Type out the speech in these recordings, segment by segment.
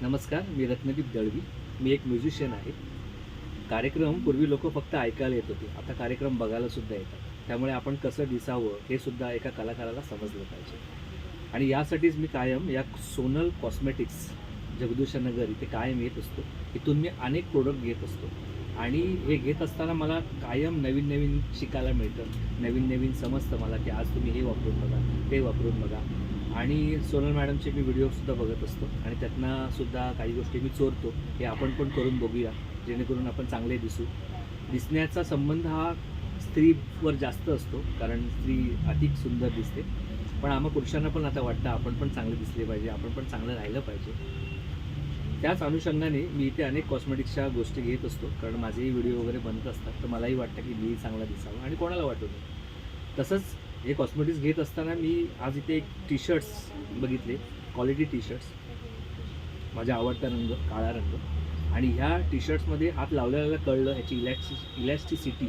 नमस्कार, मी रत्नदीप दळवी. मी एक म्युझिशियन आहे. कार्यक्रम पूर्वी लोकं फक्त ऐकायला येत होते. आता कार्यक्रम बघायला सुद्धा येतात. त्यामुळे आपण कसं दिसावं हे सुद्धा एका कलाकाराला समजलं पाहिजे. आणि यासाठीच मी कायम या सोनल कॉस्मेटिक्स जगदूशा नगर इथे कायम येत असतो. इथून मी अनेक प्रोडक्ट घेत असतो. आणि हे घेत असताना मला कायम नवीन-नवीन शिकायला मिळतं. नवीन-नवीन समजतं मला, की आज तुम्ही हे वापरून बघा, ते वापरून बघा. आणि सोनल मॅडमचे मी व्हिडिओसुद्धा बघत असतो आणि त्यातनं सुद्धा काही गोष्टी मी चोरतो. हे आपण पण करून बघूया, जेणेकरून आपण चांगले दिसू. दिसण्याचा संबंध हा स्त्रीवर जास्त असतो, कारण स्त्री अधिक सुंदर दिसते. पण आम्हा पुरुषांना पण आता वाटतं आपण पण चांगले दिसले पाहिजे, आपण पण चांगलं राहिलं पाहिजे. त्याच अनुषंगाने मी इथे अनेक कॉस्मेटिक्सच्या गोष्टी घेत असतो, कारण माझेही व्हिडिओ वगैरे बनत असतात. तर मलाही वाटतं की मीही चांगला दिसावं आणि कोणाला वाटू नये. तसंच हे कॉस्मेटिक्स घेत असताना मी आज इथे एक टी शर्ट्स बघितले, क्वालिटी टी शर्ट्स. माझा आवडता रंग काळा रंग. आणि ह्या टी शर्ट्समध्ये हात लावल्याला कळलं ह्याची इलॅस्टिसिटी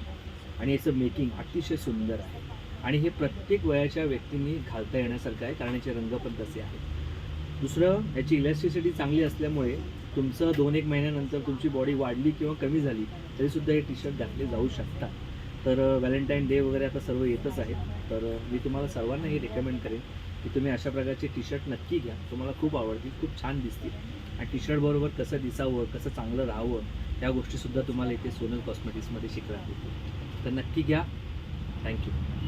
आणि याचं मेकिंग अतिशय सुंदर आहे. आणि हे प्रत्येक वयाच्या व्यक्तींनी घालता येण्यासारखं आहे, कारण याचे रंग पण तसे आहेत. दुसरं, ह्याची इलॅस्टिसिटी चांगली असल्यामुळे तुमचं 2-1 महिन्यानंतर तुमची बॉडी वाढली किंवा कमी झाली तरीसुद्धा हे टी शर्ट घातले जाऊ शकतात. तर व्हॅलेंटाईन डे वगैरे आता सर्व येतच आहेत. तर मी तुम्हाला सर्वांनाही रेकमेंड करेन की तुम्ही अशा प्रकारचे टी शर्ट नक्की घ्या. तुम्हाला खूप आवडतील, खूप छान दिसतील. आणि टी शर्टबरोबर कसं दिसावं, कसं चांगलं राहावं, ह्या गोष्टीसुद्धा तुम्हाला इथे सोनल कॉस्मेटिक्समध्ये शिकायला मिळतील. तर नक्की घ्या. थँक्यू.